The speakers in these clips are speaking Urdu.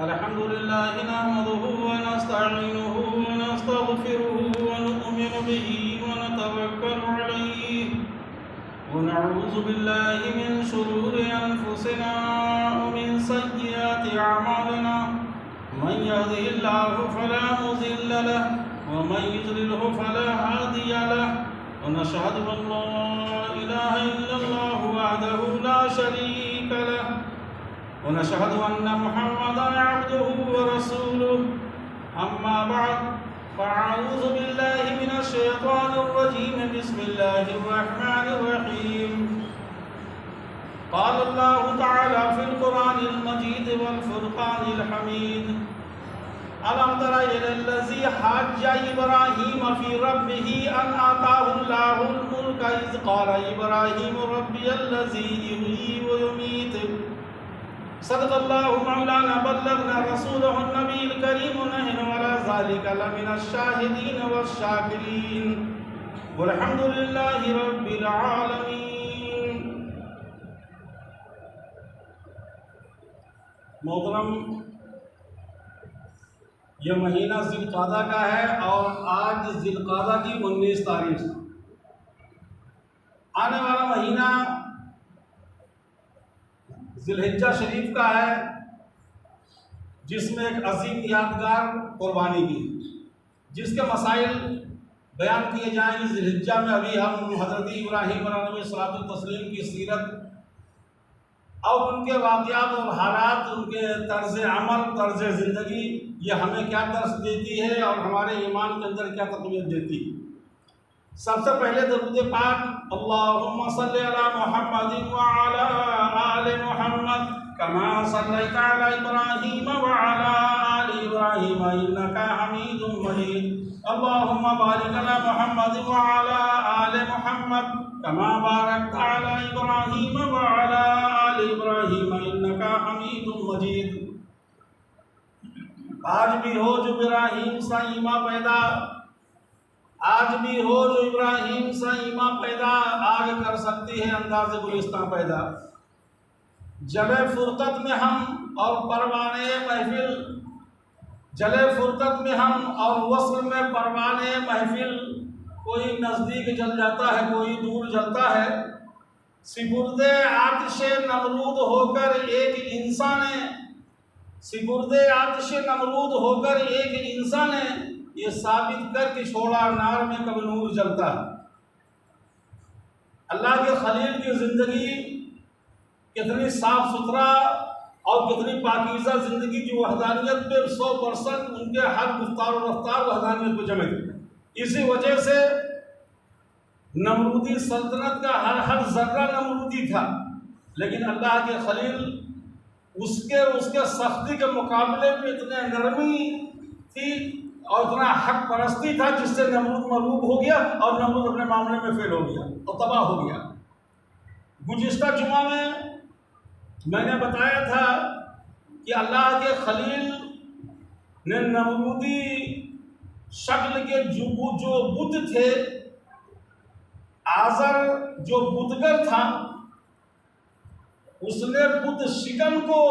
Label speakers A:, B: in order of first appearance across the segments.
A: الحمد لله نحمده ونستعينه ونستغفره ونؤمن به ونتوكل عليه ونعوذ بالله من شرور أنفسنا ومن سيئات أعمالنا من يهده الله فلا مضل له ومن يضلله فلا هادي له ونشهد أن لا إله إلا الله وحده لا شريك له ونشهد أن محمدًا عبده ورسوله أما بعد فأعوذ بالله من الشيطان الرجيم بسم الله الرحمن الرحيم قال الله تعالى في القرآن المجيد والفرقان الحميد ألم تر إلى الذي حاج إبراهيم في ربه أن آتاه الله الملك إذ قال إبراهيم ربي الذي يحيي ويميت صدق الله مولانا بلغنا رسوله النبي الكريم ونحن على ذلك لمن الشاهدين والشاكرين والحمد لله رب العالمين. محترم، یہ مہینہ ذی القعدہ کا ہے اور آج ذی القعدہ کی 19 تاریخ. آنے والا مہینہ ذی الحجہ شریف کا ہے، جس میں ایک عظیم یادگار قربانی کی، جس کے مسائل بیان کیے جائیں گے. ذی الحجہ میں ابھی ہم حضرت ابراہیم علیہ السلام کی سیرت اور ان کے واقعات اور حالات، ان کے طرز عمل، طرز زندگی، یہ ہمیں کیا درس دیتی ہے اور ہمارے ایمان کے اندر کیا تقویت دیتی ہے. سب سے پہلے درود پاک اللہم صلی علی محمد وعلی آل محمد کما صلیت علی ابراہیم وعلی آل ابراہیم انکا حمید مجید. اللہم بارک علی محمد وعلی آل محمد کما بارکت علی ابراہیم وعلی آل ابراہیم انکا حمید مجید. آج بھی ہو جو ابراہیم سا ایمان پیدا، آج بھی ہو جو ابراہیم سا ایمان پیدا، آگ کر سکتی ہے انداز گلستان پیدا. جلے فرقت میں ہم اور پروانے محفل، جلے فرقت میں ہم اور وصل میں پروانے محفل، کوئی نزدیک جل جاتا ہے کوئی دور جلتا ہے. سپرد آتش نمرود ہو کر ایک انسان ہے، سپرد آتش نمرود ہو کر ایک انسان ہے، یہ ثابت کر کے چھوڑا نار میں کب نور جلتا ہے. اللہ کے خلیل کی زندگی کتنی صاف ستھرا اور کتنی پاکیزہ زندگی جو وحدانیت پہ 100% ان کے ہر گفتار و رفتار وحدانیت پہ جمع تھے. اسی وجہ سے نمرودی سلطنت کا ہر ذرہ نمرودی تھا، لیکن اللہ کے خلیل اس کے سختی کے مقابلے میں اتنے نرمی تھی اور اتنا حق پرستی تھا، جس سے نمرود مغلوب ہو گیا اور نمرود اپنے معاملے میں فیل ہو گیا اور تباہ ہو گیا. گزشتہ جمعہ میں نے بتایا تھا کہ اللہ کے خلیل نے نمرودی شکل کے جو بت تھے، آزر جو بتگر تھا، اس نے بت شکن کو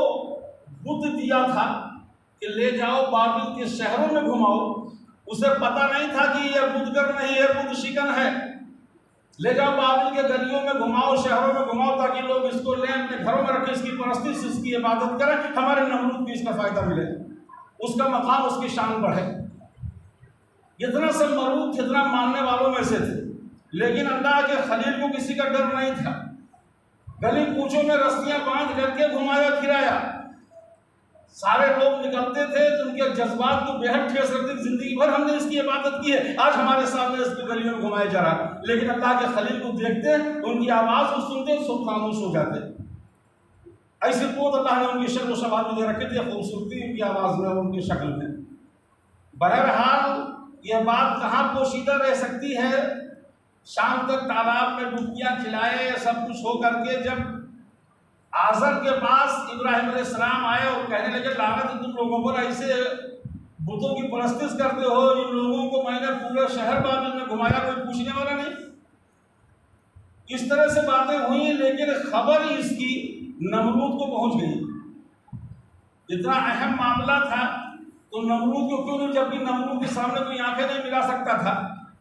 A: بت دیا تھا کہ لے جاؤ بابل کے شہروں میں گھماؤ. اسے پتہ نہیں تھا کہ یہ بتگر نہیں ہے، بت شکن ہے. لے جاؤ بابل کے گلیوں میں گھماؤ، شہروں میں گھماؤ، تاکہ لوگ اس کو لیں اپنے گھروں میں رکھیں، اس کی پرستی، اس کی عبادت کریں، ہمارے نمرود بھی اس کا فائدہ ملے، اس کا مقام، اس کی شان بڑھے. اتنا سب نمرود اتنا ماننے والوں میں سے تھے، لیکن اللہ کے خلیل کو کسی کا ڈر نہیں تھا. گلی کوچوں میں رسیاں باندھ کر کے گھمایا پھرایا. سارے لوگ نکلتے تھے تو ان کے جذبات کو بے حد ٹھیس رکھتے، زندگی بھر ہم نے اس کی عبادت کی ہے، آج ہمارے سامنے اس کی گلیوں میں گھمایا جا رہا. لیکن اللہ کے خلیل کو دیکھتے، ان کی آواز کو سنتے، سب خاموش ہو جاتے. ایسی قوت اللہ نے ان کی شکل و شمال میں دے رکھے تھے، خوبصورتی ان کی آواز میں اور ان کی شکل میں. بہرحال یہ بات کہاں پوشیدہ رہ سکتی ہے؟ شام تک تالاب میں ڈبکیاں کھلائے، سب کچھ ہو کر کے جب آزر کے پاس ابراہیم علیہ السلام آئے اور کہنے لگے لعنت تم لوگوں پر، ایسے بتوں کی پرستش کرتے ہو، ان لوگوں کو میں نے پورے شہر بابل میں گھمایا، کوئی پوچھنے والا نہیں. اس طرح سے باتیں ہوئی، لیکن خبر اس کی نمرود کو پہنچ گئی. اتنا اہم معاملہ تھا تو نمرود کو کیوں نہیں، جبکہ نمرود کے سامنے کوئی آنکھیں نہیں ملا سکتا تھا.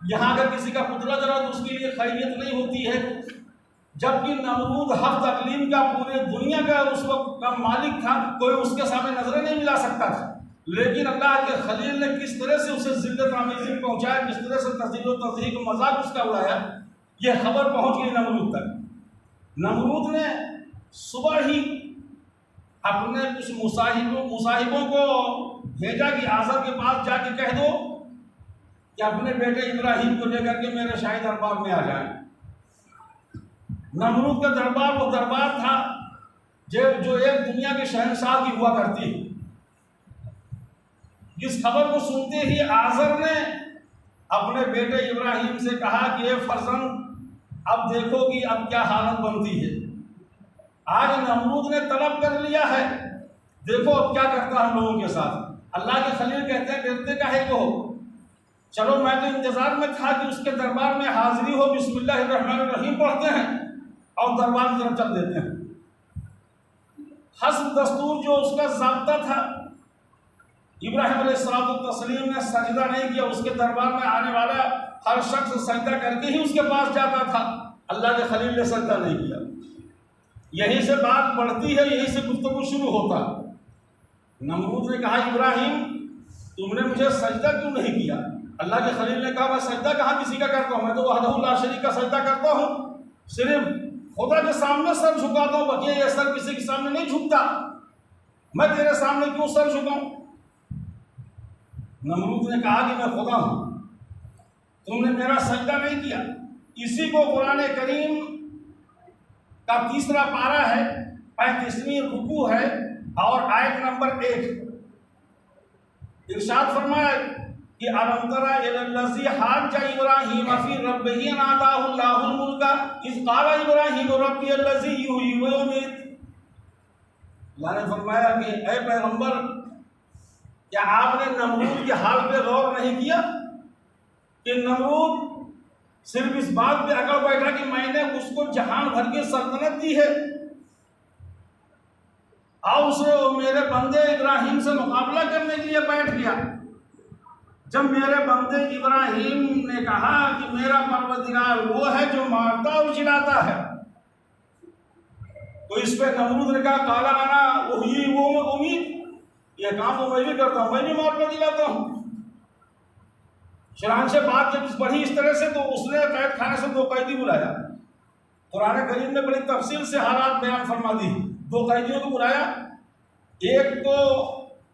A: یہاں اگر کسی کا پتلا جلا تو اس کے لیے خیریت نہیں ہوتی ہے، جبکہ نمرود حق تقلیم کا پورے دنیا کا اس وقت کا مالک تھا، کوئی اس کے سامنے نظریں نہیں ملا سکتا تھا. لیکن اللہ کے خلیل نے کس طرح سے اسے ذلت آمیزی پہنچایا، کس طرح سے تذلیل و تضحیک مذاق اس کا اڑایا، یہ خبر پہنچ گئی نمرود تک. نمرود نے صبح ہی اپنے کچھ مصاحبوں کو بھیجا کہ آزر کے پاس جا کے کہہ دو کہ اپنے بیٹے ابراہیم کو لے کر کے میرے شاہی دربار میں آ جائیں. نمرود کا دربار وہ دربار تھا جو ایک دنیا کے شہنشاہ کی ہوا کرتی ہے. جس خبر کو سنتے ہی آزر نے اپنے بیٹے ابراہیم سے کہا کہ اے فرزند، اب دیکھو کہ اب کیا حالت بنتی ہے. آج نمرود نے طلب کر لیا ہے، دیکھو اب کیا کرتا ہم لوگوں کے ساتھ. اللہ کے خلیل کہتے ہیں ڈرتے کاہے کو ہو، چلو میں تو انتظار میں تھا کہ اس کے دربار میں حاضری ہو، بسم اللہ الرحمن الرحیم پڑھتے ہیں اور دربار کی طرف چل دیتے ہیں. حسب دستور جو اس کا ضابطہ تھا، ابراہیم علیہ السلام نے سجدہ نہیں کیا. اس کے دربار میں آنے والا ہر شخص سجدہ کر کے ہی اس کے پاس جاتا تھا. اللہ کے خلیل نے سجدہ نہیں کیا. یہیں سے بات بڑھتی ہے، یہیں سے گفتگو شروع ہوتا. نمرود نے کہا ابراہیم تم نے مجھے سجدہ کیوں نہیں کیا؟ اللہ کے خلیل نے کہا میں سجدہ کہاں کسی کا کرتا ہوں، میں تو وحدہ لا شریک کا سجدہ کرتا ہوں، صرف خدا کے سامنے سر جھکاتا ہوں، بقیہ یہ سر کسی کے سامنے نہیں جھکتا، میں تیرے سامنے کیوں سر جھکاؤں؟ نمرود نے کہا کہ میں خدا ہوں، تم نے میرا سجدہ نہیں کیا. اسی کو قرآن کریم کا 3 پارہ ہے، 35ویں رکوع ہے اور آیت نمبر 1. ارشاد فرمایا کہ أَلَمْ تَرَ إِلَى الَّذِي حَاجَّ إِبْرَاهِيمَ فِي رَبِّهِ أَنْ آتَاهُ اللَّهُ الْمُلْكَ إِذْ قَالَ إِبْرَاهِيمُ رَبِّيَ الَّذِي يُحْيِي وَيُمِيتُ. اللہ نے فرمایا کہ اے پیغمبر، کیا آپ نے نمرود کے حال پہ غور نہیں کیا کہ نمرود صرف اس بات پہ اکڑ بیٹھا کہ میں نے اس کو جہان بھر کی سلطنت دی ہے، اور اسے میرے بندے ابراہیم سے مقابلہ کرنے کے لیے بیٹھ گیا. جب میرے بندے ابراہیم نے کہا کہ میرا پروردگار وہ ہے جو مارتا اور جلاتا ہے، تو اس پہ نمرود نے کہا قال انا احیی و امید، یہ کام تو میں بھی کرتا ہوں، میں بھی مارتا جلاتا ہوں. چنانچہ بات جب بڑھی اس طرح سے تو اس نے قید خانے سے 2 قیدی بلایا. قرآن کریم نے بڑی تفصیل سے حالات بیان فرما دی. 2 قیدیوں کو بلایا، ایک کو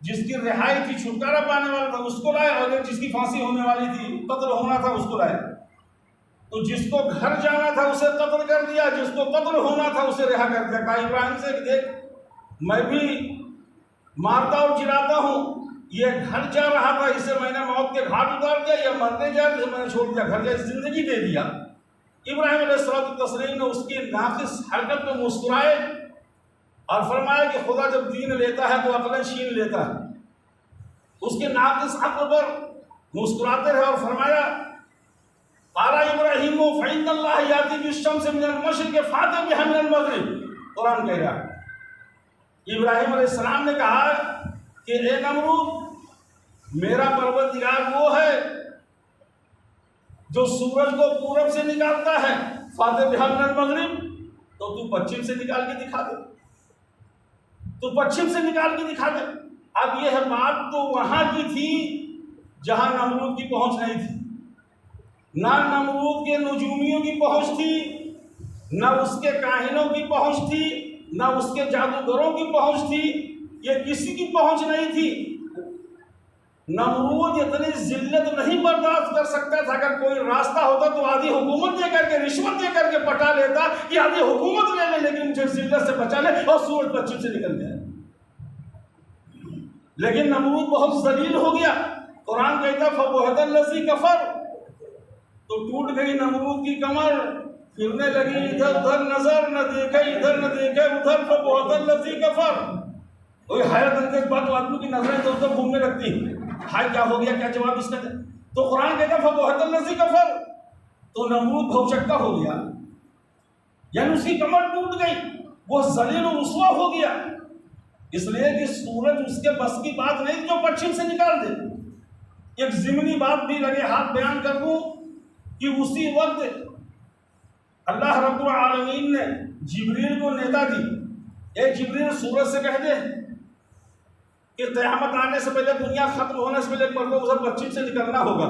A: جس کی رہائی تھی، چھٹکارا پانے والا تھا، اس کو لایا، اور ایک جس کی پھانسی ہونے والی تھی، قتل ہونا تھا، اس کو لایا. تو جس کو گھر جانا تھا اسے قتل کر دیا، جس کو قتل ہونا تھا اسے رہا کر دیا. کہا ابراہیم سے کہ دیکھ میں بھی مارتا اور جلاتا ہوں، یہ گھر جا رہا تھا، اسے میں نے موت کے گھاٹ اتار دیا، یہ مرنے جا رہا میں نے چھوڑ دیا، گھر جا زندگی دے دیا. ابراہیم علیہ السلام نے اس کی ناقص حرکت پہ مسکرائے اور فرمایا کہ خدا جب دین لیتا ہے تو عقل چھین لیتا ہے. اس کے ناقص عقل پر مسکراتے رہے اور فرمایا قال ابراہیم فإن اللہ یاتی بالشمس من المشرق فأت بها من المغرب. قرآن کہہ رہا ہے ابراہیم علیہ السلام نے کہا کہ اے نمرود، میرا پروردگار وہ ہے جو سورج کو پورب سے نکالتا ہے، فأت بها من المغرب، تو پچھم سے نکال کے دکھا دے، تو پچھم سے نکال کے دکھا دے. اب یہ بات تو وہاں کی تھی جہاں نمرود کی پہنچ نہیں تھی. نہ نمرود کے نجومیوں کی پہنچ تھی، نہ اس کے کاہنوں کی پہنچ تھی، نہ اس کے جادوگروں کی پہنچ تھی، یہ کسی کی پہنچ نہیں تھی. نمرود اتنی ذلت نہیں برداشت کر سکتا تھا. اگر کوئی راستہ ہوتا تو آدھی حکومت دے کر کے، رشوت دے کر کے پٹا لیتا کہ آدھی حکومت لے لے لیکن مجھے ذلت سے بچا لے اور سورج پچھم سے نکل جائے. لیکن نمرود بہت ذلیل ہو گیا. قرآن کہتا فَبُہِتَ الَّذِي كَفَرَ، تو ٹوٹ گئی نمرود کی کمر، پھرنے لگی ادھر ادھر نظر، نہ دیکھے ادھر نہ دیکھے ادھر. فَبُہِتَ الَّذِي كَفَرَ، کوئی حیرت انگیز بات تو آدمی کی نظریں ادھر ادھر گھومنے لگتی، ہائے کیا ہو گیا، کیا جواب اس کا دے. تو قرآن کہتا فَبُہِتَ الَّذِي كَفَرَ، تو نمرود بھوچکا ہو گیا، یعنی اس کی کمر ٹوٹ گئی، وہ ذلیل و رسوا ہو گیا. اس لیے کہ سورج اس کے بس کی بات نہیں جو پچھم سے نکال دے۔ ایک ضمنی بات بھی لگے ہاتھ بیان کر دوں کہ اسی وقت اللہ رب العالمین نے جبریل کو نیتا دی، اے جبریل سورج سے کہہ دے کہ قیامت آنے سے پہلے، دنیا ختم ہونے سے پہلے ایک مرتبہ اسے پچھم سے نکلنا ہوگا،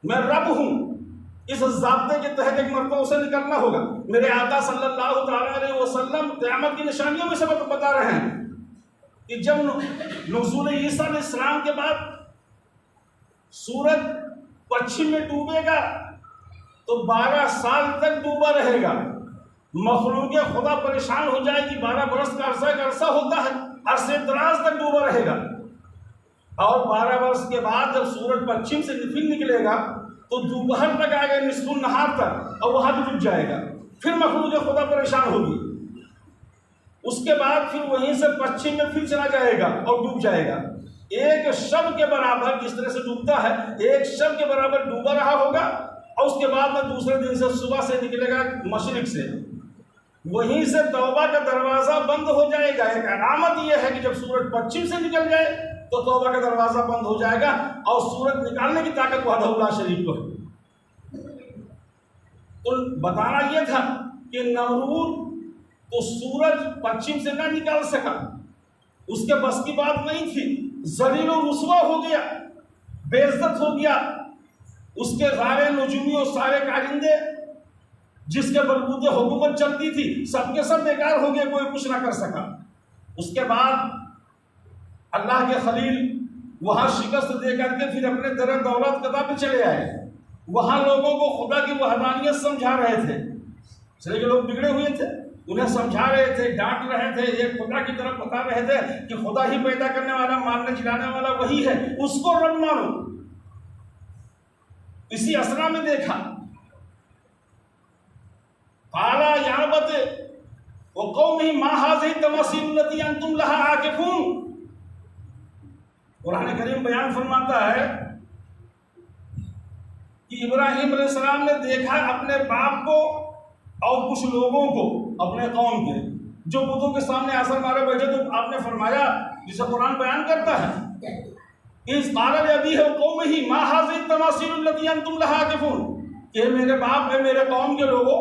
A: میں رب ہوں، اس ضابطے کے تحت ایک مرتبہ اسے نکلنا ہوگا۔ میرے آقا صلی اللہ تعالیٰ علیہ وسلم قیامت کی نشانیوں میں سے بتا رہے ہیں کہ جب نزول عیسیٰ علیہ السلام کے بعد سورج پچھم میں ڈوبے گا تو 12 سال تک ڈوبا رہے گا، مخلوق خدا پریشان ہو جائے گی، 12 برس کا عرصہ ہوتا ہے، عرصے دراز تک ڈوبا رہے گا، اور 12 برس کے بعد جب سورج پچھم سے پھر نکلے گا تو دوپہر تک آئے گا، نصف النہار تک، اور وہاں بھی ڈوب جائے گا، پھر مخلوق خدا پریشان ہوگی، اس کے بعد پھر وہیں سے پچھم میں پھر چلا جائے گا اور ڈوب جائے گا۔ ایک شب کے برابر جس طرح سے ڈوبتا ہے، ایک شب کے برابر ڈوبا رہا ہوگا، اور اس کے بعد میں دوسرے دن سے صبح سے نکلے گا مشرق سے، وہیں سے توبہ کا دروازہ بند ہو جائے گا۔ ایک علامت یہ ہے کہ جب سورج پچھم سے نکل جائے تو توبہ کا دروازہ بند ہو جائے گا، اور سورج نکالنے کی طاقت وحدہ لا شریک کو ہے۔ تو بتانا یہ تھا کہ نمرود تو سورج پچھم سے نہ نکال سکا، اس کے بس کی بات نہیں تھی، ذلیل و رسوا ہو گیا، بے عزت ہو گیا، اس کے سارے نجومی اور سارے کارندے جس کے بلبوتے حکومت چلتی تھی سب کے سب بیکار ہو گئے، کوئی کچھ نہ کر سکا۔ اس کے بعد اللہ کے خلیل وہاں شکست دے کر کے پھر اپنے در دولت قضا پہ چلے آئے، وہاں لوگوں کو خدا کی وحدانیت سمجھا رہے تھے، اس لیے کہ لوگ بگڑے ہوئے تھے، انہیں سمجھا رہے تھے، ڈانٹ رہے تھے، ایک خدا کی طرف بتا رہے تھے کہ خدا ہی پیدا کرنے والا، مارنے جلانے والا وہی ہے، اس کو رب مانو۔ اسی اسرا میں دیکھا قالا یا بت وقومہ ما ھذہ التماثیل التی انتم لھا عاکفون۔ قرآن کریم بیان فرماتا ہے کہ ابراہیم علیہ السلام نے دیکھا اپنے باپ کو اور کچھ لوگوں کو اپنے قوم کے جو بتوں کے سامنے آسر مارے بیٹھے، تو آپ نے فرمایا جسے قرآن بیان کرتا ہے اِذ قَالَ لِأَبِيهِ وَقَوْمِهِ مَا هَٰذِهِ التَّمَاثِيلُ الَّتِي أَنتُمْ لَهَا عَاكِفُونَ کہ میرے باپ ہے، میرے قوم کے لوگوں،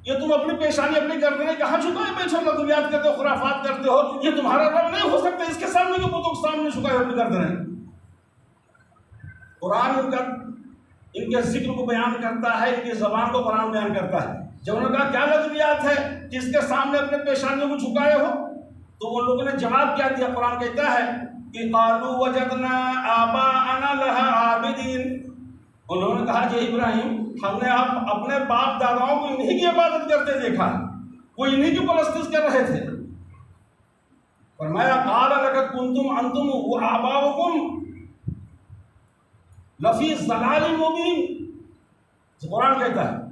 A: یہ تم اپنی پیشانی اپنی گردنیں کہاں جھکائے بیٹھے ہو، لغویات کرتے ہو، خرافات کرتے ہو، یہ تمہارا رب نہیں ہو سکتا، اس کے سامنے کے بتوں کے سامنے جھکائے اپنی گردنیں۔ قرآن ان کے ذکر کو بیان کرتا ہے، ان کی زبان کو قرآن بیان کرتا ہے۔ جب انہوں نے کہا کیا لغویات ہے جس کے سامنے اپنے پیشانیوں کو جھکائے ہو، تو ان لوگوں نے جواب کیا دیا؟ قرآن کہتا ہے کہ قالوا وجدنا آباءنا لها عابدین، انہوں نے کہا کہ ابراہیم ہم نے اپنے باپ داداؤں کو انہی کی عبادت کرتے دیکھا، وہ انہی کی پرستش کر رہے تھے۔ فرمایا قال لقد کنتم انتم وآباؤکم لفی ضلال مبین، قرآن کہتا ہے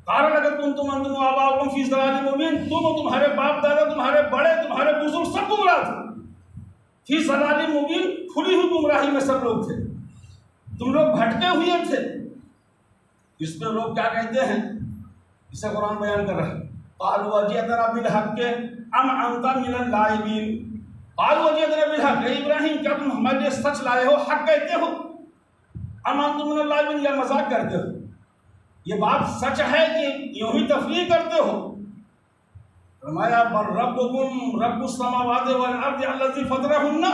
A: قال لقد کنتم انتم وآباؤکم فی ضلال مبین، تم اور تمہارے باپ دادا، تمہارے بڑے، تمہارے بزرگ سب گمراہ تھے، فی ضلال مبین، کھلی ہوئی گمراہی میں سب لوگ تھے، تم لوگ بھٹکے ہوئے تھے۔ اس میں لوگ کیا کہتے ہیں؟ اسے قرآن بیان کر رہا ہے قالوا جئتنا بالحق ام انت من اللاعبین، قالوا جئتنا بالحق، اے ابراہیم کیا تم ہمارے لیے سچ لائے ہو، حق کہتے ہو، ام انت من اللاعبین یا مذاق کرتے ہو؟ یہ بات سچ ہے کہ یوں ہی تفریح کرتے ہو؟ فرمایا بل ربکم رب السماوات والارض الذی فطرہن،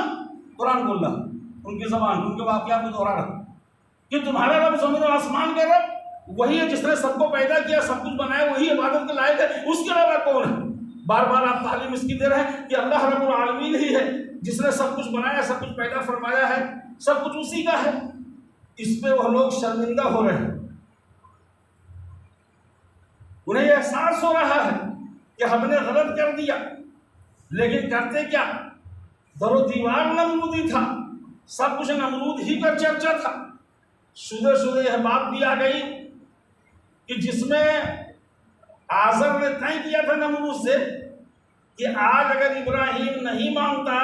A: قرآن بول رہا ان کی زبان، ان کے واقعات کو دوہرا رہا کہ تمہارا رب زمین و آسمان کا رب وہی ہے جس نے سب کو پیدا کیا، سب کچھ بنایا، وہی عبادت کے لائق ہے، اس کے علاوہ کون ہے؟ بار بار آپ تعلیم اس کی دے رہے ہیں کہ اللہ رب العالمین ہی ہے جس نے سب کچھ بنایا، سب کچھ پیدا فرمایا ہے، سب کچھ اسی کا ہے۔ اس پہ وہ لوگ شرمندہ ہو رہے ہیں، انہیں یہ احساس ہو رہا ہے کہ ہم نے غلط کر دیا، لیکن کرتے کیا؟ در و دیوار نمرودی تھا، سب کچھ نمرود ہی کا چرچا تھا۔ شدہ یہ بات بھی آ گئی کہ جس میں آزر نے طے کیا تھا نمرود سے کہ آج اگر ابراہیم نہیں مانتا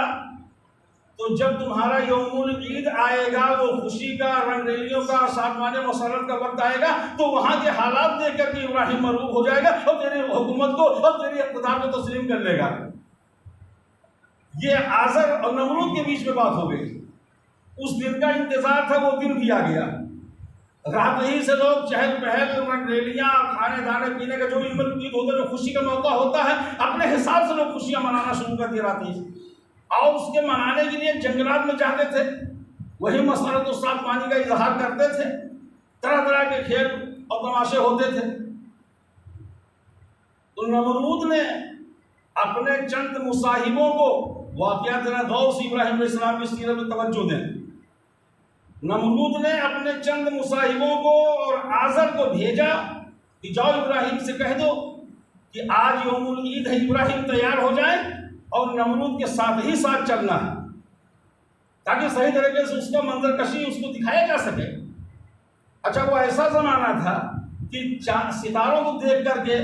A: تو جب تمہارا یوم العید آئے گا، وہ خوشی کا، رنگ ریلیوں کا، ساتوانے مسرت کا وقت آئے گا، تو وہاں کے حالات دیکھ کر کے ابراہیم مرعوب ہو جائے گا اور تیری حکومت کو اور تیری اقتدار کو تسلیم کر لے گا۔ یہ آزر اور نمرود کے بیچ میں بات ہو گئی. اس دن کا انتظار تھا، وہ دن بھی آ گیا. رات ہی سے لوگ چہل پہل، ریلیاں، کھانے دانے پینے کا جو عید ہوتا ہے، جو خوشی کا موقع ہوتا ہے، اپنے حساب سے لوگ خوشیاں منانا شروع کر دی رات ہی سے. اور اس کے منانے کے لیے جنگلات میں جاتے تھے، وہی مسرت و ساتمانی کا اظہار کرتے تھے، طرح طرح کے کھیل اور تماشے ہوتے تھے. تو نمرود نے اپنے چند مصاحبوں کو، واقعات غور سے ابراہیم علیہ السلام کی سیرت میں توجہ دیں. نمرود نے اپنے چند مصاحبوں کو اور آزر کو بھیجا کہ جاؤ ابراہیم سے کہہ دو کہ آج یوم العید ہے، ابراہیم تیار ہو جائے اور نمرود کے ساتھ ہی ساتھ چلنا ہے، تاکہ صحیح طریقے سے اس کا منظر کشی اس کو دکھایا جا سکے. اچھا، وہ ایسا زمانہ تھا کہ ستاروں کو دیکھ کر کے،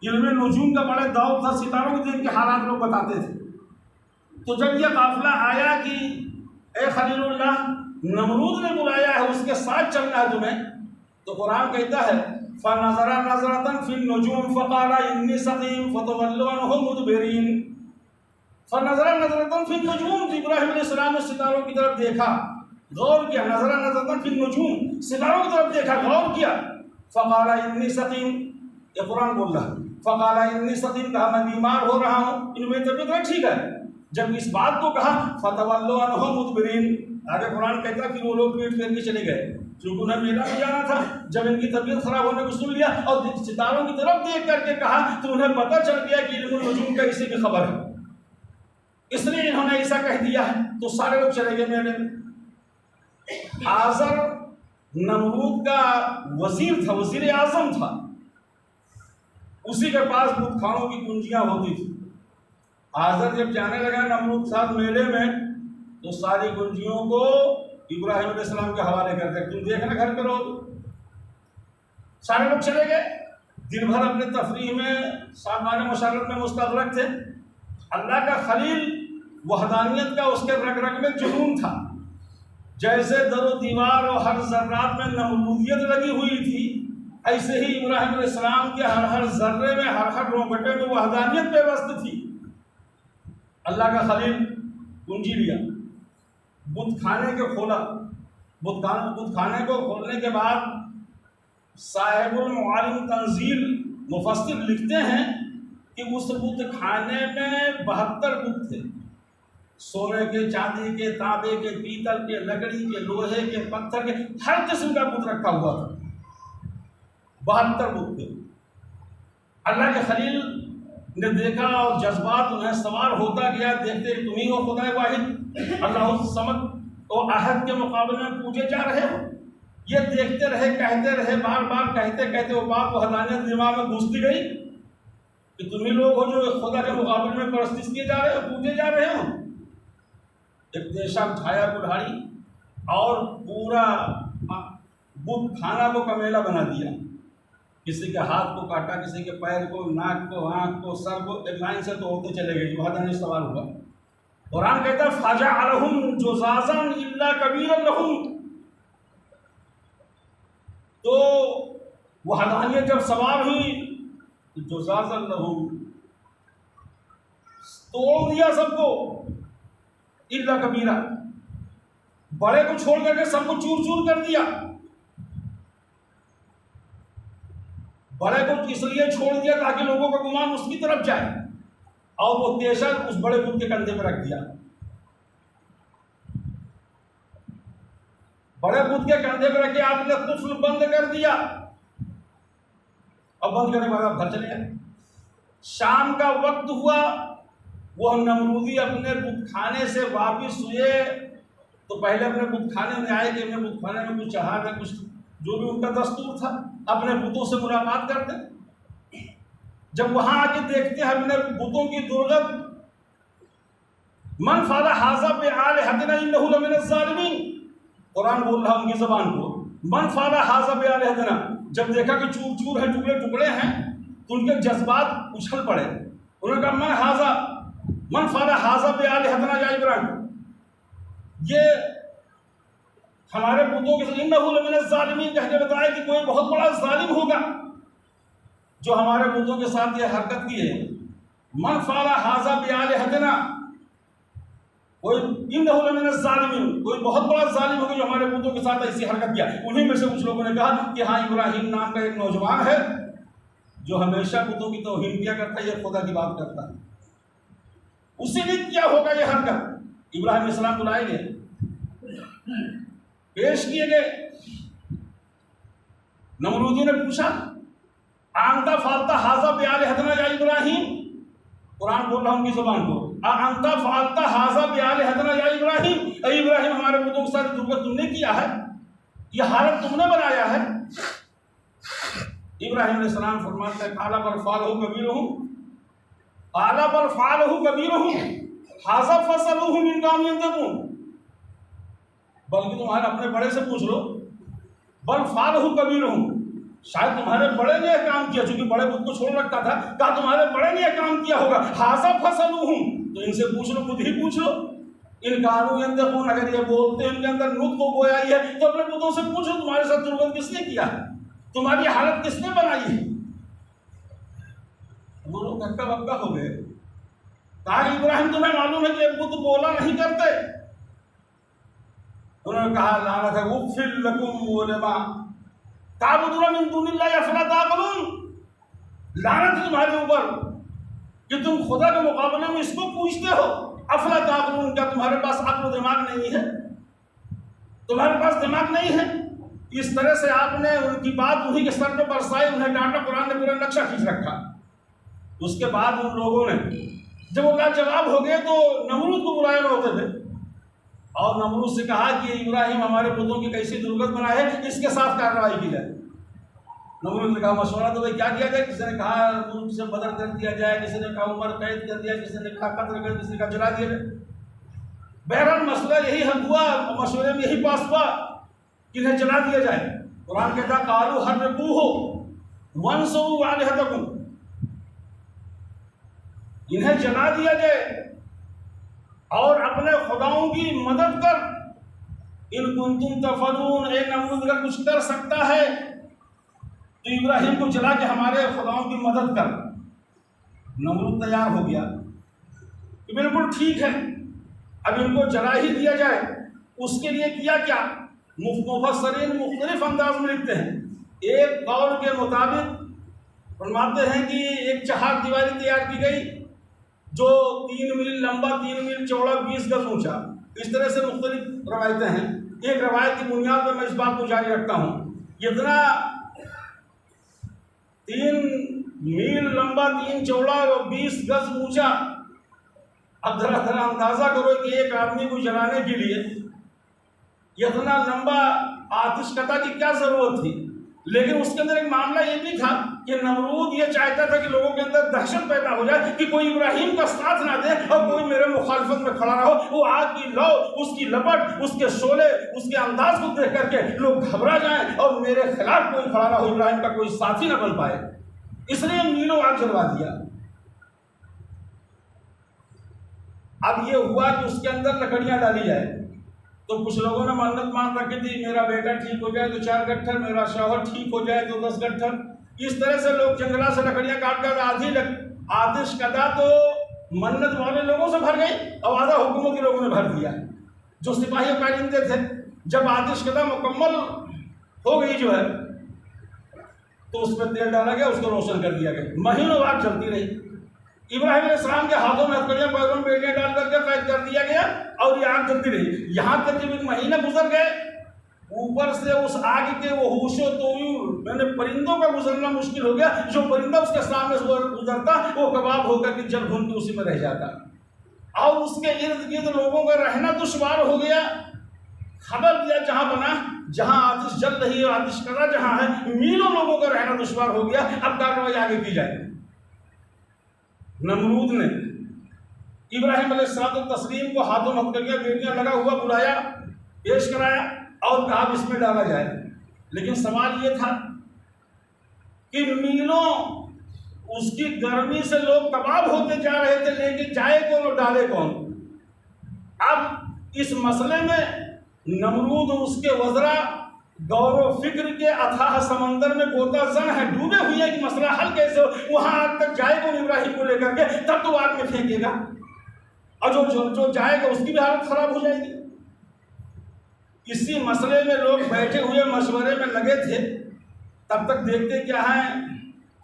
A: علم نجوم کا بڑا دور تھا، ستاروں کو دیکھ کے حالات لوگ بتاتے تھے. تو جب یہ قافلہ آیا کہ اے خلیل اللہ، نمرود نے بلایا ہے، اس کے ساتھ چلنا ہے تمہیں، تو قرآن کہتا ہے فَنَظَرَ نَظْرَةً فِي النُّجُومِ فَقَالَ إِنِّي سَقِيمٌ فَتَوَلَّوْا عَنْهُ مُدْبِرِينَ. فَنَظَرَ نَظْرَةً فِي النُّجُومِ، ابراہیم علیہ السلام نے ستاروں کی طرف دیکھا، غور کیا. نظر نظرۃ فی النجوم، ستاروں کی طرف دیکھا، غور کیا. فَقَالَ إِنِّي سَقِيمٌ، یہ قرآن بول رہا ہے. فَقَالَ إِنِّي سَقِيمٌ، کہا میں بیمار ہو رہا ہوں، ان میں طبیعت ٹھیک ہے. جب اس بات کو کہا فَتَوَلَّوْا عَنْهُ مُدْبِرِينَ، آگے قرآن کہتا کہ وہ لوگ پیٹ پھیر کے چلے گئے، کیونکہ انہیں میلہ میں جانا تھا. جب ان کی طبیعت خراب ہونے کو سن لیا اور ستاروں کی طرف دیکھ کر کے کہا تو انہیں پتہ چل گیا کہ علم النجوم کا اسی کی خبر ہے، اس لیے انہوں نے ایسا کہہ دیا ہے. تو سارے لوگ چلے گئے میلے میں. آزر نمرود کا وزیر تھا، وزیر اعظم تھا، اسی کے پاس بت خانوں کی کنجیاں ہوتی تھی. آزر جب جانے لگا نمرود ساتھ میلے میں تو ساری کنجیوں کو ابراہیم علیہ السلام کے حوالے کر دیا، تم دیکھنا گھر پہ رہو. سارے لوگ چلے گئے، دن بھر اپنے تفریح میں، سامان مشارت میں مستغرق تھے. اللہ کا خلیل وحدانیت کا اس کے رگ رگ میں جنون تھا. جیسے در و دیوار اور ہر ذرات میں نمرودیت لگی ہوئی تھی، ایسے ہی ابراہیم علیہ السلام کے ہر ہر ذرے میں، ہر ہر رونگٹے میں وحدانیت پیوست تھی. اللہ کا خلیل کنجی لیا، بت خانے کو کھولا. بت خانے کو کھولنے کے بعد صاحب المعالم تنزیل مفسر لکھتے ہیں کہ اس بت خانے میں 72 بت تھے، سونے کے، چاندی کے، تانبے کے، پیتل کے، لکڑی کے، لوہے کے، پتھر کے، ہر قسم کا بت رکھا ہوا تھا. 72 بت تھے. اللہ کے خلیل نے دیکھا اور جذبات انہیں سوار ہوتا گیا. دیکھتے تم ہی ہو خدا واحد، اللہ الصمد، اور احد کے مقابلے میں پوجے جا رہے ہو. یہ دیکھتے رہے، کہتے رہے، بار بار کہتے کہتے وہ بات وحدانیت دماغ میں گھستی گئی کہ تم ہی لوگ ہو جو خدا کے مقابلے میں پرستش کیے جا رہے ہو، پوجے جا رہے ہو. ایک دیشہ اٹھایا کلہاڑی اور پورا بت خانہ کو کمیلا بنا دیا. کسی کے ہاتھ کو کاٹا، کسی کے پیر کو، ناک کو، آنکھ کو، سر کو، ایک لائن سے توڑتے چلے گئے. وحدانیت سوال ہوا. قرآن کہتا ہے فَجَعَلَهُمْ جُذَاذًا إِلَّا كَبِيرًا لَهُمْ. تو وحدانیت جب سوار ہوئی تو جُذَاذًا لَهُمْ توڑ دیا سب کو، إِلَّا كَبِيرًا، بڑے کو چھوڑ کر کے سب کو چور چور کر دیا. بڑے کو اس لیے چھوڑ دیا تاکہ لوگوں کا گمان اس کی طرف جائے، اور وہ تیشہ اس بڑے بت کے کندھے پہ رکھ دیا. بڑے بت کے کندھے پہ رکھ کے آپ نے قفل بند کر دیا، اور بند کرنے کے بعد آپ گھر چلے گئے. شام کا وقت ہوا، وہ نمرودی اپنے بت خانے سے واپس ہوئے تو پہلے اپنے بت خانے میں آئے کہ اپنے بت خانے میں کچھ چڑھا دیں، کچھ جو بھی ان کا دستور تھا، اپنے بتوں سے ملاقات کرتے. جب وہاں آ کے دیکھتے ہیں اپنے بتوں کی درگت، من فعل ھذا بآلہتنا انہ لمن الظالمین. قرآن بول رہا ان کی زبان کو، من فعل ھذا بآلہتنا. جب دیکھا کہ چور چور ہے، ٹکڑے ٹکڑے ہیں، تو ان کے جذبات اچھل پڑے. انہوں نے کہا من فعل ھذا بآلہتنا یا ابراہیم، یہ ہمارے بتوں کے انہ لمن الظالمین کہہ کے بتایا کہ کوئی بہت بڑا ظالم ہوگا جو ہمارے بتوں کے ساتھ یہ حرکت کی ہے. من فعل ھذا بآلہتنا، کوئی انہ لمن الظالمین، کوئی بہت بڑا ظالم ہوگا جو ہمارے بتوں کے ساتھ ایسی حرکت کیا۔ انہیں میں سے کچھ لوگوں نے کہا کہ ہاں ابراہیم نام کا ایک نوجوان ہے جو ہمیشہ بتوں کی توہین کیا کرتا ہے، یہ خدا کی بات کرتا ہے، اسی نے کیا ہوگا یہ حرکت۔ ابراہیم علیہ السلام بلائے گئے، پیش کیے گئے۔ نمرودی نے پوچھا انت فعلت ھذا بآلہتنا یا ابراہیم، قرآن بول رہا ہوں ان کی زبان کو، انت فعلت ھذا بآلہتنا یا ابراہیم، اے ابراہیم ہمارے بتوں کے ساتھ درگت تم نے کیا ہے، یہ حالت تم نے بنایا ہے۔ ابراہیم علیہ السلام فرماتے ہیں قال بل فعلہ کبیرہم، قال بل فعلہ کبیرہم ھذا فاسألوہم ان کانوا ینطقون، بلکہ تمہارے اپنے بڑے سے پوچھ لو، بل فعلہ کبیرہم، شاید تمہارے بڑے نے یہ کام کیا، چونکہ بڑے بت کو چھوڑ رکھا تھا، کہا تمہارے بڑے نے یہ کام کیا ہوگا، ھذا فاسألوہم، تو ان سے پوچھ لو، خود ہی پوچھ لو، ان کانوا ینطقون، اگر یہ بولتے ہیں ان کے اندر نطق و گویائی ہے تو اپنے بتوں سے پوچھو تمہارے ساتھ درگت کس نے کیا ہے، تمہاری حالت کس نے بنائی ہے۔ وہ لوگ ہکا بکا ہو گئے، کہا ابراہیم تمہیں معلوم ہے کہ یہ بت بولا نہیں کرتے، انہوں نے کہا لعنت اف لکم ولما تعبدون من دون اللہ افلا تعقلون، لعنت ہے تمہارے اوپر کہ تم خدا کے مقابلے میں اس کو پوچھتے ہو، افلا تعقلون، کیا تمہارے پاس عقل و دماغ نہیں ہے، تمہارے پاس دماغ نہیں ہے۔ اس طرح سے آپ نے ان کی بات انہی کے سر پہ برسائی، انہیں ڈانٹا، قرآن نے پورا نقشہ کھینچ رکھا۔ اس کے بعد ان لوگوں نے جب وہ لاجواب ہو گئے تو نمرود کو بلائے ہوتے تھے اور نمرود سے کہا کہ ابراہیم ہمارے بتوں کی کیسی درگت بنائے ہے، اس کے ساتھ کارروائی کی جائے۔ نمرود نے کہا مشورہ تو بھائی کیا کیا جائے، کسی نے کہا ان سے بدر کر دیا جائے، کسی نے کہا عمر قید کر دیا، کسی نے کہا قتل کر، کسی نے کہا جلا دیا جائے۔ بہرحال مسئلہ یہی حل ہوا، مشورے میں یہی پاس ہوا کہ انہیں جلا دیا جائے۔ قرآن کہتا قالوا حرقوہ وانصروا آلہتکم، انہیں جلا دیا جائے اور اپنے خداؤں کی مدد کر، ان کنتم تفعلون، اے نمرود اگر کچھ کر سکتا ہے تو ابراہیم کو جلا کے ہمارے خداؤں کی مدد کر۔ نمرود تیار ہو گیا کہ بالکل ٹھیک ہے، اب ان کو جلا ہی دیا جائے۔ اس کے لیے کیا کیا، مفسرین مختلف انداز میں لکھتے ہیں۔ ایک قول کے مطابق فرماتے ہیں کہ ایک چہار دیواری تیار کی گئی جو 3 میل لمبا، 3 میل چوڑا، 20 گز اونچا، اس طرح سے مختلف روایتیں ہیں۔ ایک روایت کی بنیاد پر میں اس بات کو جاری رکھتا ہوں، اتنا 3 میل لمبا، 3 چوڑا اور 20 گز اونچا، اب ذرا اندازہ کرو کہ ایک آدمی کو جلانے کے لیے اتنا لمبا آتش کتا کی کیا ضرورت تھی۔ لیکن اس کے اندر ایک معاملہ یہ بھی تھا کہ نمرود یہ چاہتا تھا کہ لوگوں کے اندر دہشت پیدا ہو جائے کہ کوئی ابراہیم کا ساتھ نہ دے اور کوئی میرے مخالفت میں کھڑا نہ ہو۔ وہ آگ کی لو، اس کی لپٹ، اس کے شعلے، اس کے انداز کو دیکھ کر کے لوگ گھبرا جائیں اور میرے خلاف کوئی کھڑا نہ ہو، ابراہیم کا کوئی ساتھی نہ بن پائے، اس لیے میلوں آگ جلوا دیا۔ اب یہ ہوا کہ اس کے اندر لکڑیاں ڈالی جائے تو کچھ لوگوں نے منت مان رکھی تھی، میرا بیٹا ٹھیک ہو جائے تو 4 گٹھر، میرا شوہر ٹھیک ہو جائے تو 10 گٹھر۔ اس طرح سے لوگ جنگلہ سے لکڑیاں کاٹ کر آتش کدا تو منت والے لوگوں سے بھر گئی اور آدھا حکومت کے لوگوں نے بھر دیا جو سپاہی کارندے تھے۔ جب آتش کدا مکمل ہو گئی جو ہے تو اس میں تیل ڈالا گیا، اس کو روشن کر دیا گیا، مہینوں آگ جلتی رہی۔ ابراہیم علیہ السلام کے ہاتھوں میں ہتھکڑیاں، پیروں میں بیڑیاں ڈال کر کے قید کر دیا گیا اور یہ آگ جلتی رہی، یہاں تک جب 1 مہینہ گزر گئے، اوپر سے اس آگ کے وہ ہوش و طیور یعنی پرندوں کا گزرنا مشکل ہو گیا، جو پرندہ اس کے سامنے سے گزرتا وہ کباب ہو کر کے جل بھن کے اسی میں رہ جاتا اور اس کے ارد گرد لوگوں کا رہنا دشوار ہو گیا۔ خبر دیا جہاں بنا، جہاں آتش جل رہی ہے، آتش کدا جہاں ہے، میلوں لوگوں کا رہنا دشوار ہو گیا۔ اب کارروائی آگے کی جائے۔ نمرود نے ابراہیم علیہ السلام تسلیم کو ہاتھوں میں ہتھکڑیاں، بیڑیاں لگا ہوا بلایا، پیش کرایا اور کہا اس میں ڈالا جائے۔ لیکن سوال یہ تھا کہ میلوں اس کی گرمی سے لوگ کباب ہوتے جا رہے تھے، لیکن جائے کون اور ڈالے کون؟ اب اس مسئلے میں نمرود اور اس کے وزراء غور و فکر کے اتھاہ سمندر میں غوطہ زن ہے، ڈوبے ہوئے کہ مسئلہ حل کیسے ہو، وہاں آگ تک جائے گا ابراہیم کو لے کر کے، تب تو آگ میں پھینکے گا، اور جو جائے گا اس کی بھی حالت خراب ہو جائے گی۔ اسی مسئلے میں لوگ بیٹھے ہوئے مشورے میں لگے تھے، تب تک دیکھتے کیا ہے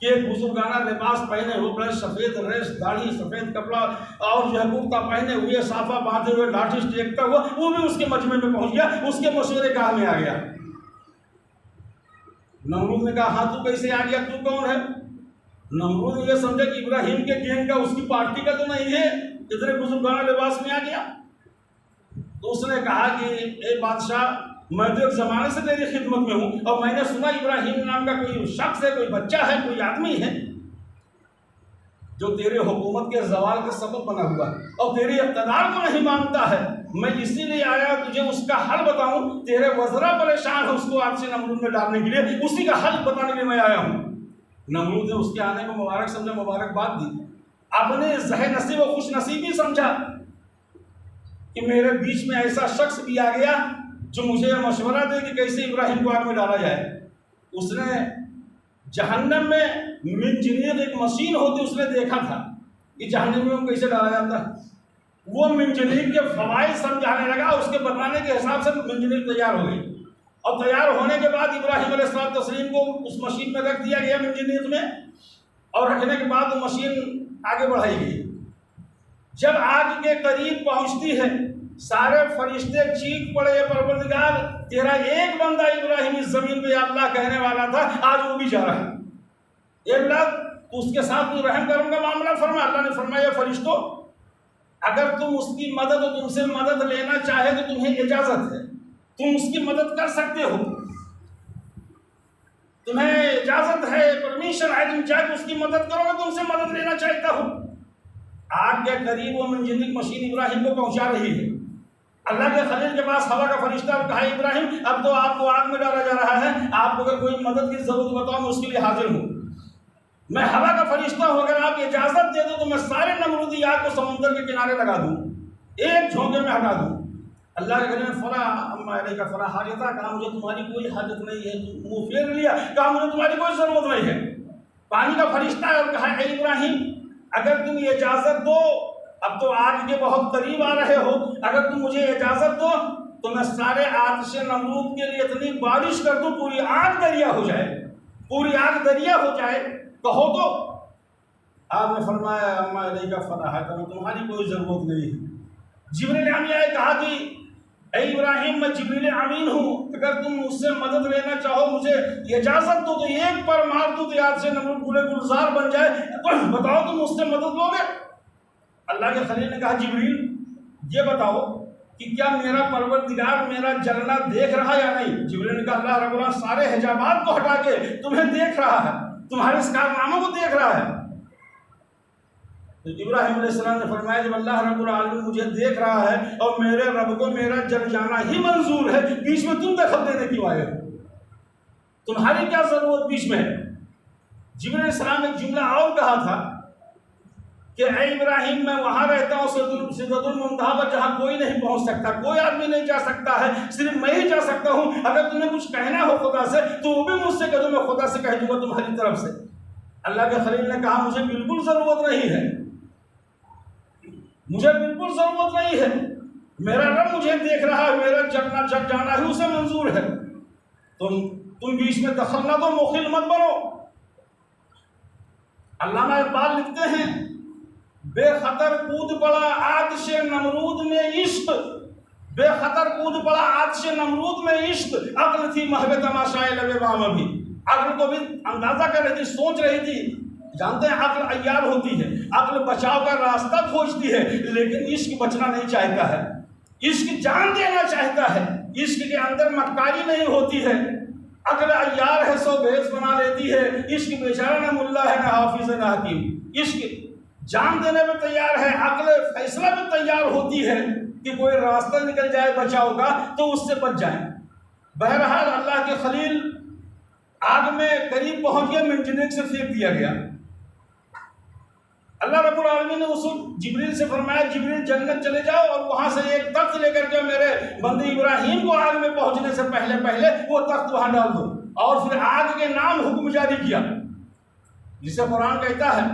A: کہ ایک بزرگانہ لباس پہنے ہوئے، سفید ریش داڑھی، سفید کپڑا اور جو ہے کرتا پہنے ہوئے، صافہ باندھے ہوئے، لاٹھی ٹیکتا ہوا، وہ بھی اس کے مجمع میں پہنچ گیا، اس کے مشورے گاہ میں آ گیا۔ نمرود نے کہا ہاں تو کیسے آ گیا، تو کون ہے؟ نمرود نے یہ سمجھا کہ ابراہیم کے گینگ کا، اس کی پارٹی کا تو نہیں ہے، اتنے بزرگانہ لباس میں آ گیا۔ تو اس نے کہا کہ اے بادشاہ، میں تو ایک زمانے سے تیری خدمت میں ہوں، اور میں نے سنا ابراہیم نام کا کوئی شخص ہے، کوئی بچہ ہے، کوئی آدمی ہے جو تیرے حکومت کے زوال کا سبب بنا ہوا اور تیرے اقتدار کو نہیں مانتا ہے۔ میں اسی لیے آیا تجھے اس کا حل بتاؤں، تیرے وزراء پریشان ہے اس کو آگ سے نمرود میں ڈالنے کے لیے، اسی کا حل بتانے کے لیے میں آیا ہوں۔ نمرود نے اس کے آنے کو مبارک سمجھا، مبارکباد دی، اپنے ذہن نصیب و خوش نصیبی سمجھا کہ میرے بیچ میں ایسا شخص بھی آ گیا جو مجھے مشورہ دے کہ کیسے ابراہیم کو آگ میں ڈالا جائے۔ اس نے جہنم میں منجنیق ایک مشین ہوتی، اس نے دیکھا تھا کہ جہنم میں کیسے ڈالا جاتا ہے، وہ منجنیق کے فوائد سمجھانے لگا، اس کے بتانے کے حساب سے منجنیق تیار ہو گئی، اور تیار ہونے کے بعد ابراہیم علیہ السلام تسلیم کو اس مشین میں رکھ دیا گیا منجنیق میں، اور رکھنے کے بعد وہ مشین آگے بڑھائی گئی۔ جب آگ کے قریب پہنچتی ہے، سارے فرشتے چیخ پڑے، پروردگار تیرا ایک بندہ ابراہیم اس زمین پہ اللہ کہنے والا تھا، آج وہ بھی جا رہا ہے، اے اللہ تو اس کے ساتھ کوئی رحم کرم کا معاملہ فرما۔ اللہ نے فرمایا فرشتوں، اگر تم اس کی مدد اور تم سے مدد لینا چاہے تو تمہیں اجازت ہے، تم اس کی مدد کر سکتے ہو، تمہیں اجازت ہے، پرمیشن ہے، تم جا کے اس کی مدد کرو، میں تم سے مدد لینا چاہتا ہوں۔ آگ کے قریب وہ منجنیق مشین ابراہیم کو پہنچا رہی ہے۔ اللہ کے خلیل کے پاس ہوا کا فرشتہ کہا ابراہیم اب تو آپ کو آگ میں ڈالا جا رہا ہے، آپ کو اگر کوئی مدد کی ضرورت بتاؤ میں اس کے لیے حاضر ہوں۔ میں ہوا کا فرشتہ ہوں، اگر آپ اجازت دے دو تو میں سارے نمرودی آگ کو سمندر کے کنارے لگا دوں، ایک جھونکے میں ہٹا دوں۔ اللہ کے خلیل نے فلا اما علیہ فلا حاجت، کہا مجھے تمہاری کوئی حاجت نہیں ہے، منہ پھیر لیا، کہا مجھے تمہاری کوئی ضرورت نہیں ہے۔ پانی کا فرشتہ ہے اور کہا اے ابراہیم اگر تم اجازت دو، اب تو آگ کے بہت قریب آ رہے ہو، اگر تم مجھے اجازت دو تو میں سارے آتش نمرود کے لیے اتنی بارش کر دوں پوری آگ دریا ہو جائے، پوری آگ دریا ہو جائے، کہو تو۔ آپ نے فرمایا اما علیہ کا فلاح ہے، تمہاری کوئی ضرورت نہیں ہے۔ جبریل امین آئے کہا کہ اے ابراہیم میں جبریل امین ہوں، اگر تم مجھ سے مدد لینا چاہو مجھے اجازت دو تو ایک پر مار دو تو آتش نمرود گلے گلزار بن جائے، بتاؤ تم مجھ سے مدد لو گے؟ اللہ کے خلیل نے کہا جبریل یہ بتاؤ کہ کیا میرا پروردگار میرا جلنا دیکھ رہا یا نہیں؟ جبریل نے کہا اللہ رب العالمین سارے حجابات کو ہٹا کے تمہیں دیکھ رہا ہے، تمہارے اس کارناموں کو دیکھ رہا ہے۔ تو ابراہیم علیہ السلام نے فرمایا جب اللہ رب العالمین مجھے دیکھ رہا ہے اور میرے رب کو میرا جل جانا ہی منظور ہے، بیچ میں تم دخل دینے کی وجہ تمہاری کیا ضرورت بیچ میں ہے؟ جبریل علیہ السلام نے ایک جملہ اور کہا تھا کہ اے ابراہیم میں وہاں رہتا ہوں سدرۃ المنتہا پر جہاں کوئی نہیں پہنچ سکتا، کوئی آدمی نہیں جا سکتا ہے، صرف میں ہی جا سکتا ہوں، اگر تمہیں کچھ کہنا ہو خدا سے تو وہ بھی مجھ سے کہہ دو، میں خدا سے کہہ دوں گا تمہاری طرف سے۔ اللہ کے خلیل نے کہا مجھے بالکل ضرورت نہیں ہے، مجھے بالکل ضرورت نہیں ہے، میرا رب مجھے دیکھ رہا ہے، میرا جگنا جگ جانا ہی اسے منظور ہے، تم بیچ میں دخل نہ دو، مخل مت بنو۔ علامہ اقبال لکھتے ہیں بے خطر کود پڑا آتش نمرود میں عشق، بے خطر کود پڑا آتش نمرود میں عشق، عقل تھی محو تماشائے لبِ بام ابھی، عقل کو بھی اندازہ کر رہی تھی، سوچ رہی تھی، جانتے ہیں عقل عیار ہوتی ہے، عقل بچاؤ کا راستہ کھوجتی ہے، لیکن عشق بچنا نہیں چاہتا ہے، عشق جان دینا چاہتا ہے، عشق کے اندر مکاری نہیں ہوتی ہے، عقل عیار ہے سو بھیس بنا لیتی ہے، عشق بیچارہ نہ ملا ہے نہ حافظ نہ حکیم، عشق جان دینے میں تیار ہے، عقل فیصلہ میں تیار ہوتی ہے کہ کوئی راستہ نکل جائے بچاؤ کا تو اس سے بچ جائیں۔ بہرحال اللہ کے خلیل آگ میں قریب پہنچ گیا، منجنیق سے پھینک دیا گیا۔ اللہ رب العالمین نے اس جبریل سے فرمایا جبریل جنت چلے جاؤ اور وہاں سے ایک تخت لے کر کے میرے بندے ابراہیم کو آگ میں پہنچنے سے پہلے پہلے وہ تخت وہاں ڈال دو، اور پھر آگ کے نام حکم جاری کیا، جسے قرآن کہتا ہے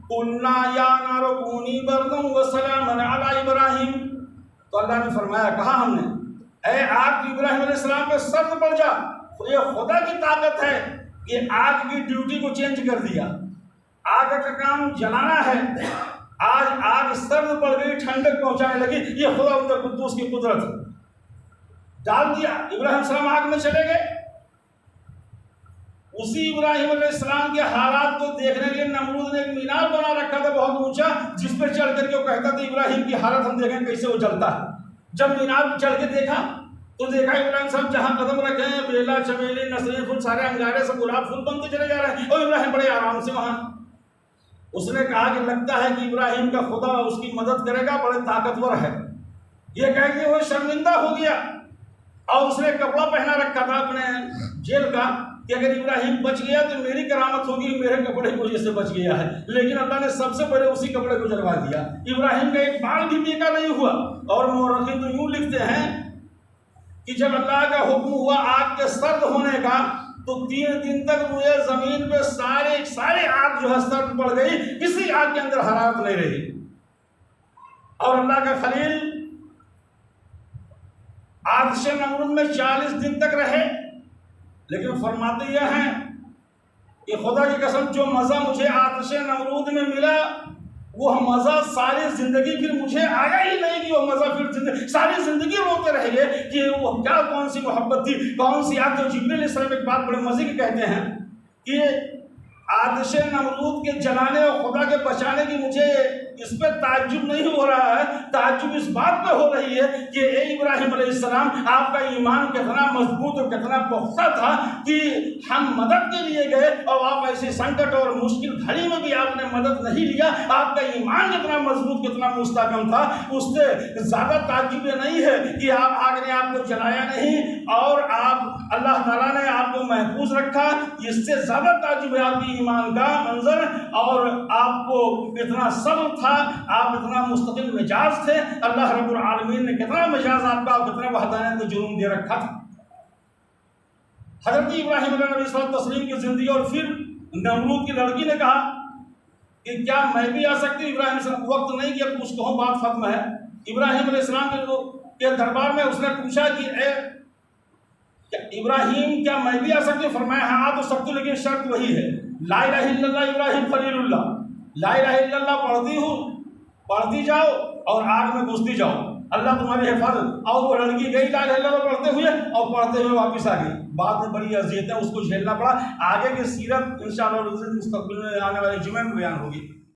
A: قُلْنَا يَا نَارُ كُونِي بَرْدًا وَسَلَامًا عَلَىٰ إِبْرَاهِيمَ۔ تو اللہ نے فرمایا، کہا ہم نے اے آگ ابراہیم علیہ السلام پہ سرد پڑ جا۔ یہ خدا کی طاقت ہے کہ آگ کی ڈیوٹی کو چینج کر دیا، آگ کا کام جلانا ہے، آج آگ سرد پڑ گئی، ٹھنڈک پہنچانے لگی، یہ خدا ان کا قدوس کی قدرت ہے۔ ڈال دیا، ابراہیم علیہ السلام آگ میں چلے گئے۔ اسی ابراہیم علیہ السلام کے حالات کو دیکھنے کے لیے نمرود نے ایک مینار بنا رکھا تھا بہت اونچا، جس پہ چڑھ کر کے وہ کہتا تھا ابراہیم کی حالت ہم دیکھیں کیسے وہ جلتا ہے۔ جب مینار پہ چڑھ کے دیکھا تو دیکھا ابراہیم صاحب جہاں قدم رکھے ہیں بیلا چمیلی نسرین پھول سارے انگارے سے گلاب پھول بنتے چلے جا رہے ہیں، اور ابراہیم بڑے آرام سے وہاں۔ اس نے کہا کہ لگتا ہے کہ ابراہیم کا خدا اس کی مدد کرے گا، بڑے طاقتور ہے۔ یہ کہہ کے وہ شرمندہ ہو گیا، اور اس نے کپڑا پہنا رکھا تھا اپنے جیل کا کہ اگر ابراہیم بچ گیا تو میری کرامت ہوگی، میرے کپڑے کی وجہ سے بچ گیا ہے۔ لیکن اللہ نے سب سے پہلے اسی کپڑے کو جلوا دیا، ابراہیم کا ایک بال بھی بیکا نہیں ہوا۔ اور مورخین تو یوں لکھتے ہیں کہ جب اللہ کا حکم ہوا آگ کے سرد ہونے کا تو 3 دن تک روئے زمین پہ سارے آگ جو ہے سرد پڑ گئی، کسی آگ کے اندر حرارت نہیں رہی۔ اور اللہ کا خلیل آتش نمرود میں 40 دن تک رہے، لیکن فرماتے یہ ہیں کہ خدا کی قسم جو مزہ مجھے آتش نمرود میں ملا وہ مزہ ساری زندگی پھر مجھے آیا ہی نہیں، کہ وہ مزہ پھر ساری زندگی روتے رہ گئے کہ وہ کیا کون سی محبت تھی، کون سی آگ۔ تو جبریل علیہ السلام ایک بات بڑے مزے کی کہتے ہیں کہ آتش نمرود کے جلانے اور خدا کے بچانے کی مجھے اس پہ تعجب نہیں ہو رہا ہے، تعجب اس بات پہ ہو رہی ہے کہ اے ابراہیم علیہ السلام آپ کا ایمان کتنا مضبوط اور کتنا پختہ تھا کہ ہم مدد کے لیے گئے اور آپ ایسی سنکٹ اور مشکل گھڑی میں بھی آپ نے مدد نہیں لیا۔ آپ کا ایمان کتنا مضبوط کتنا مستحکم تھا، اس سے زیادہ تعجب یہ نہیں ہے کہ آگ نے آپ کو جلایا نہیں اور آپ اللہ تعالیٰ نے آپ کو محفوظ رکھا۔ اس سے زیادہ تعجب ہے آپ کی ایمان کا منظر، اور آپ کو اتنا صبر تھا، آپ اتنا مستقل مزاج تھے۔ اللہ رب العالمین نے کتنا مزاج آپ کا اور کتنا وحدانیت کا جرم دے رکھا تھا۔ حضرت ابراہیم علیہ نبی صلی اللہ علیہ وسلم کی زندگی، اور پھر نمرود کی لڑکی نے کہا کہ کیا میں بھی آ سکتی ہوں؟ ابراہیم علیہ السلام وقت نہیں کہ کچھ کہوں، بات ختم ہے۔ ابراہیم علیہ السلام کے دربار میں اس نے پوچھا کہ اے ابراہیم کیا میں بھی آ سکتی ہوں؟ فرمایا ہاں آ تو سکتی ہوں، لیکن شرط وہی ہے لا الہ الا اللہ ابراہیم خلیل اللہ، لا الہ الا اللہ پڑھتی جاؤ اور آگ میں گھستی جاؤ، اللہ تمہاری حفاظت۔ اور وہ لڑکی گئی لا الہ الا اللہ پڑھتے ہوئے، اور پڑھتے ہوئے واپس آ گئی۔ بعد میں بڑی اذیتیں اس کو جھیلنا پڑا۔ آگے کی سیرت انشاءاللہ مستقبل میں آنے والے جمعے میں بیان ہوگی۔